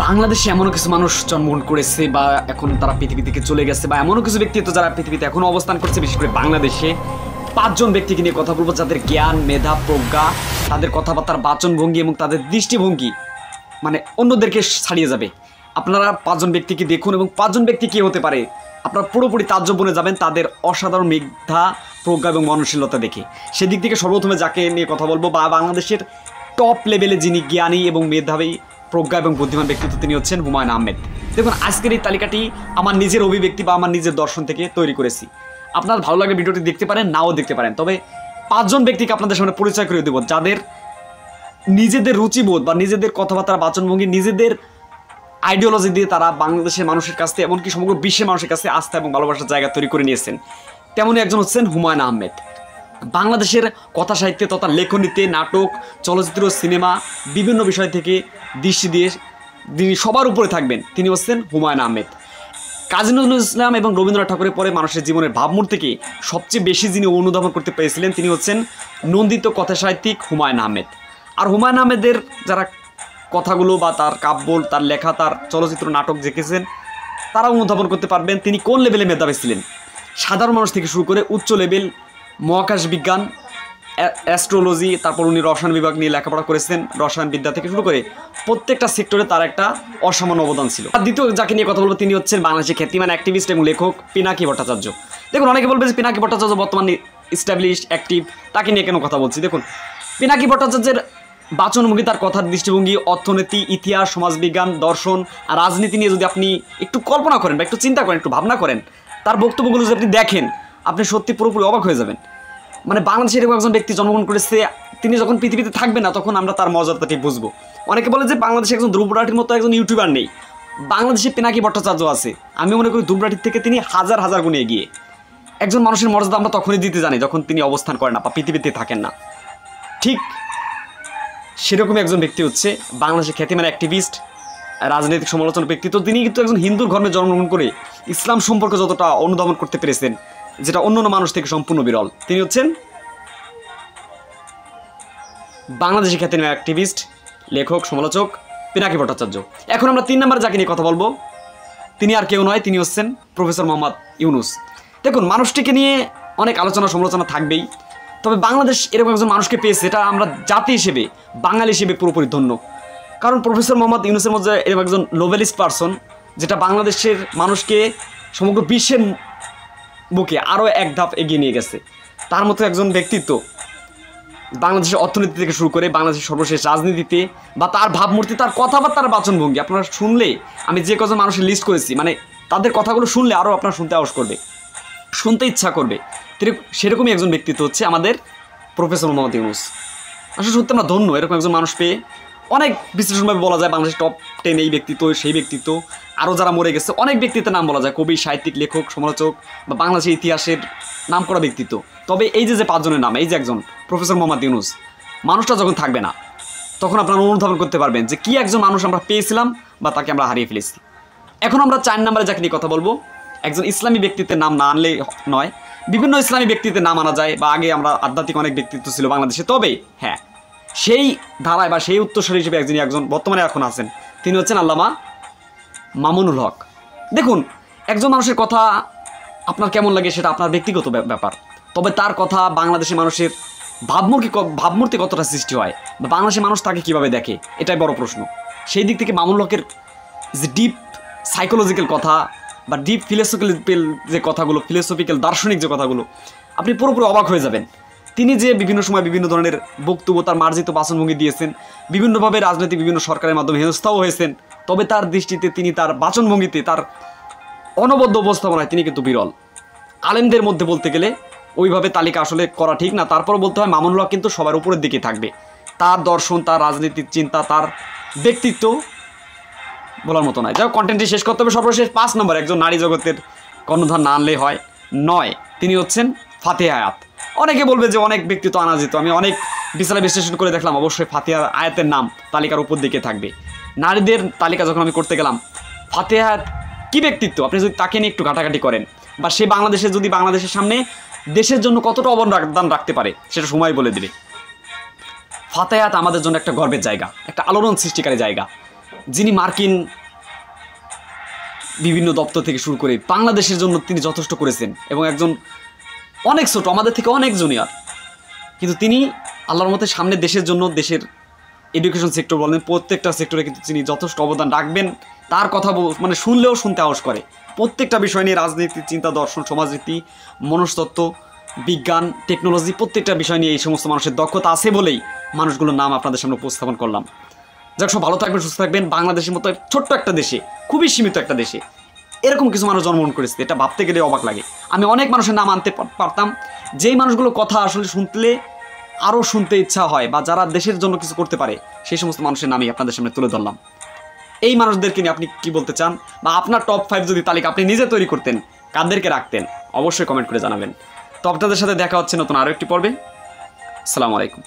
বাংলাদেশে এমনও কিছু মানুষ জন্মগ্রহণ করেছে বা এখন তারা পৃথিবী থেকে চলে গেছে, বা এমনও কিছু ব্যক্তিত্ব যারা পৃথিবীতে এখনো অবস্থান করছে। বিশেষ করে বাংলাদেশে 5 জন ব্যক্তিকে নিয়ে কথা বলবো, যাদের জ্ঞান, মেধা, প্রজ্ঞা, তাদের কথাবার্তার বাচনভঙ্গি এবং তাদের দৃষ্টিভঙ্গি মানে অন্যদেরকে ছাড়িয়ে যাবে। আপনারা 5 জন ব্যক্তিকে দেখুন এবং 5 জন ব্যক্তি কে হতে পারে আপনারা পুরোপুরি তাজ্জব বনে যাবেন তাদের অসাধারণ মেধা, প্রজ্ঞা এবং মননশীলতা দেখে। সেদিক থেকে সর্বপ্রথমে যাকে নিয়ে কথা বলবো, বা বাংলাদেশের টপ লেভেলে যিনি জ্ঞানী এবং মেধাবী, প্রজ্ঞা এবং বুদ্ধিমান ব্যক্তিত্ব, তিনি হচ্ছেন হুমায়ুন আহমেদ। দেখুন, আজকের এই তালিকাটি আমার নিজের অভিব্যক্তি বা আমার নিজের দর্শন থেকে তৈরি করেছি। আপনার ভালো লাগলে ভিডিওটি দেখতে পারেন, নাও দেখতে পারেন, তবে 5 জন ব্যক্তিকে আপনাদের সামনে পরিচয় করে দেব, যাদের নিজেদের রুচিবোধ বা নিজেদের কথাবার্তার বাচনভঙ্গি, নিজেদের আইডিওলজি দিয়ে তারা বাংলাদেশের মানুষের কাছে, এমনকি সমগ্র বিশ্বের মানুষের কাছে আস্থা এবং ভালোবাসার জায়গা তৈরি করে নিয়েছেন। তেমনই একজন হচ্ছেন হুমায়ুন আহমেদ। বাংলাদেশের কথা সাহিত্যে তথা লেখনীতে, নাটক, চলচ্চিত্র, সিনেমা বিভিন্ন বিষয় থেকে দৃষ্টি দিয়ে যিনি সবার উপরে থাকবেন, তিনি হচ্ছেন হুমায়ুন আহমেদ। কাজী নজরুল ইসলাম এবং রবীন্দ্রনাথ ঠাকুরের পরে মানুষের জীবনের ভাবমূর্তিকে সবচেয়ে বেশি যিনি অনুধাবন করতে পেরেছিলেন, তিনি হচ্ছেন নন্দিত কথা সাহিত্যিক হুমায়ুন আহমেদ। আর হুমায়ুন আহমেদের যারা কথাগুলো বা তার কাব্য, তার লেখা, তার চলচ্চিত্র, নাটক দেখেছেন, তারা অনুধাবন করতে পারবেন তিনি কোন লেভেলে মেধাবী ছিলেন। সাধারণ মানুষ থেকে শুরু করে উচ্চ লেভেল মহাকাশ বিজ্ঞান, অ্যাস্ট্রোলজি, তারপর উনি রসায়ন বিভাগ নিয়ে লেখাপড়া করেছেন, রসায়ন বিদ্যা থেকে শুরু করে প্রত্যেকটা সেক্টরে তার একটা অসামান্য অবদান ছিল। আর দ্বিতীয় যাকে নিয়ে কথা বলবো, তিনি হচ্ছেন বাংলাদেশের খ্যাতিমান অ্যাক্টিভিস্ট এবং লেখক পিনাকি ভট্টাচার্য। দেখুন, অনেকে বলবে যে পিনাকি ভট্টাচার্য বর্তমানে ইস্টাবলিশ, অ্যাক্টিভ, তাকে নিয়ে কেন কথা বলছি। দেখুন, পিনাকি ভট্টাচার্যের বাচনভঙ্গি, তার কথার দৃষ্টিভঙ্গি, অর্থনীতি, ইতিহাস, সমাজবিজ্ঞান, দর্শন আর রাজনীতি নিয়ে যদি আপনি একটু কল্পনা করেন বা একটু চিন্তা করেন, একটু ভাবনা করেন, তার বক্তব্যগুলো যদি আপনি দেখেন, আপনি সত্যি পুরোপুরি অবাক হয়ে যাবেন। মানে বাংলাদেশের এরকম একজন ব্যক্তি জন্মগ্রহণ করেছে, তিনি যখন পৃথিবীতে থাকবে না, তখন আমরা তার মর্যাদাটি বুঝবো। অনেকে বলে যে বাংলাদেশে একজন ধ্রুবরাঠির মতো একজন ইউটিউবার নেই। বাংলাদেশে পিনাকি ভট্টাচার্য আছে। আমি মনে করি ধ্রুবরাঠির থেকে তিনি হাজার হাজার গুণে এগিয়ে। একজন মানুষের মর্যাদা আমরা তখনই দিতে জানি যখন তিনি অবস্থান করেন না বা পৃথিবীতে থাকেন না। ঠিক সেরকমই একজন ব্যক্তি হচ্ছে বাংলাদেশের খ্যাতিমান অ্যাক্টিভিস্ট, রাজনৈতিক সমালোচনা ব্যক্তিত্ব। তিনি কিন্তু একজন হিন্দুর ধর্মে জন্মগ্রহণ করে ইসলাম সম্পর্কে যতটা অনুধাবন করতে পেরেছেন, যেটা অন্যান্য মানুষ থেকে সম্পূর্ণ বিরল। তিনি হচ্ছেন বাংলাদেশের খ্যাতিমান অ্যাক্টিভিস্ট, লেখক, সমালোচক পিনাকি ভট্টাচার্য। এখন আমরা 3 নম্বর যাকে নিয়ে কথা বলবো, তিনি আর কেউ নয়, তিনি হচ্ছেন প্রফেসর মোহাম্মদ ইউনূস। দেখুন, মানুষটিকে নিয়ে অনেক আলোচনা সমালোচনা থাকবেই, তবে বাংলাদেশ এরকম একজন মানুষকে পেয়েছে, এটা আমরা জাতি হিসেবে, বাঙালি হিসেবে পুরোপুরি ধন্য। কারণ প্রফেসর মোহাম্মদ ইউনূসের মধ্যে এরকম একজন নোবেলিস্ট পারসন, যেটা বাংলাদেশের মানুষকে সমগ্র বিশ্বের বুকে আরও এক ধাপ এগিয়ে নিয়ে গেছে। তার মতো একজন ব্যক্তিত্ব বাংলাদেশের অর্থনীতি থেকে শুরু করে বাংলাদেশের সর্বশেষ রাজনীতিতে, বা তার ভাবমূর্তি, তার কথাবার্তার বাচনভঙ্গি, আপনারা শুনলে, আমি যে কজন মানুষের লিস্ট করেছি, মানে তাদের কথাগুলো শুনলে আরও আপনার শুনতে আওয়াজ করবে, শুনতে ইচ্ছা করবে। সেরকমই একজন ব্যক্তিত্ব হচ্ছে আমাদের প্রফেসর মোহাম্মদ ইউনূস। আসলে সত্যি আমরা ধন্য এরকম একজন মানুষ পেয়ে। অনেক বিশ্লেষণভাবে বলা যায় বাংলাদেশের টপ 10 এই ব্যক্তিত্ব, সেই ব্যক্তিত্ব। আরও যারা মরে গেছে অনেক ব্যক্তিত্বের নাম বলা যায়, কবি, সাহিত্যিক, লেখক, সমালোচক বা বাংলাদেশের ইতিহাসের নাম করা ব্যক্তিত্ব। তবে এই যে 5 জনের নাম, এই যে একজন প্রফেসর মোহাম্মদ ইউনূস, মানুষটা যখন থাকবে না, তখন আপনারা অনুধাবন করতে পারবেন যে কী একজন মানুষ আমরা পেয়েছিলাম বা তাকে আমরা হারিয়ে ফেলেছি। এখন আমরা 4 নম্বরে যাকে নিয়ে কথা বলবো, একজন ইসলামী ব্যক্তিত্বের নাম না আনলেই নয়। বিভিন্ন ইসলামী ব্যক্তিত্বের নাম আনা যায়, বা আগে আমরা আধ্যাত্মিক অনেক ব্যক্তিত্ব ছিল বাংলাদেশে, তবে হ্যাঁ, সেই ধারায় বা সেই উত্তরসূরি হিসেবে একজন বর্তমানে এখন আছেন, তিনি হচ্ছেন আল্লামা মামুনুল হক। দেখুন, একজন মানুষের কথা আপনার কেমন লাগে সেটা আপনার ব্যক্তিগত ব্যাপার, তবে তার কথা বাংলাদেশের মানুষের ভাবমূর্তি কতটা সৃষ্টি হয় বা বাংলাদেশের মানুষ তাকে কীভাবে দেখে, এটাই বড় প্রশ্ন। সেই দিক থেকে মামুনুল হকের যে ডিপ সাইকোলজিক্যাল কথা বা ডিপ ফিলোসফিক্যাল যে কথাগুলো, ফিলোসফিক্যাল দার্শনিক যে কথাগুলো, আপনি পুরোপুরি অবাক হয়ে যাবেন। তিনি যে বিভিন্ন সময় বিভিন্ন ধরনের বক্তব্য, তার মার্জিত বাচনভঙ্গি দিয়েছেন, বিভিন্নভাবে রাজনৈতিক বিভিন্ন সরকারের মাধ্যমে হেনস্থাও হয়েছেন, তবে তার দৃষ্টিতে, তিনি তার বাচনভঙ্গিতে, তার অনবদ্য উপস্থাপনায় তিনি কিন্তু বিরল। আলেমদের মধ্যে বলতে গেলে ওইভাবে তালিকা আসলে করা ঠিক না, তারপর বলতে হয় মামুনুল হক কিন্তু সবার উপরের দিকে থাকবে। তার দর্শন, তার রাজনীতির চিন্তা, তার ব্যক্তিত্ব বলার মতো নয়। যাই হোক, কন্টেন্টটি শেষ করতে হবে। সর্বশেষ 5 নম্বর একজন নারী জগতের কর্ণধার না আনলেই হয় নয়, তিনি হচ্ছেন ফাতিহা আয়াত। অনেকে বলবে যে অনেক ব্যক্তিত্ব আনা যেত, আমি অনেক বিশ্লেষণ করে দেখলাম, অবশ্যই ফাতিহা আয়াতের নাম তালিকার উপর দিকে থাকবে। নারীদের তালিকা যখন আমি করতে গেলাম, ফাতিহা আয়াত কী ব্যক্তিত্ব, আপনি যদি তাকে নিয়ে একটু ঘাটাঘাটি করেন, বা সে বাংলাদেশে যদি বাংলাদেশের সামনে দেশের জন্য কতটা অবদান রাখতে পারে, সেটা সময় বলে দেবে। ফাতিহা আয়াত আমাদের জন্য একটা গর্বের জায়গা, একটা আলোড়ন সৃষ্টিকারী জায়গা। যিনি মার্কিন বিভিন্ন দপ্তর থেকে শুরু করে বাংলাদেশের জন্য তিনি যথেষ্ট করেছেন এবং একজন অনেক ছোট, আমাদের থেকে অনেক জুনিয়র, কিন্তু তিনি আল্লাহর মতে সামনে দেশের জন্য, দেশের এডুকেশন সেক্টর বলেন প্রত্যেকটা সেক্টরে কিন্তু তিনি যথেষ্ট অবদান রাখবেন। তার কথা মানে শুনলেও শুনতে সাহস করে। প্রত্যেকটা বিষয় নিয়ে রাজনীতি, চিন্তা, দর্শন, সমাজনীতি, মনস্তত্ত্ব, বিজ্ঞান, টেকনোলজি, প্রত্যেকটা বিষয় নিয়ে এই সমস্ত মানুষের দক্ষতা আছে বলেই মানুষগুলোর নাম আপনাদের সামনে উপস্থাপন করলাম। যাক, সব ভালো থাকবেন, সুস্থ থাকবেন। বাংলাদেশের মতো ছোট্ট একটা দেশে, খুবই সীমিত একটা দেশে এরকম কিছু মানুষ জন্মগ্রহণ করেছে, এটা ভাবতে গেলে অবাক লাগে। আমি অনেক মানুষের নাম আনতে পারতাম, যেই মানুষগুলো কথা আসলে শুনলে আরও শুনতে ইচ্ছা হয় বা যারা দেশের জন্য কিছু করতে পারে, সেই সমস্ত মানুষের নামই আপনাদের সামনে তুলে ধরলাম। এই মানুষদেরকে নিয়ে আপনি কি বলতে চান, বা আপনার টপ 5 যদি তালিকা আপনি নিজে তৈরি করতেন, কাদেরকে রাখতেন, অবশ্যই কমেন্ট করে জানাবেন। তো আপনাদের সাথে দেখা হচ্ছে নতুন আরও একটি পর্বে। আসসালামু আলাইকুম।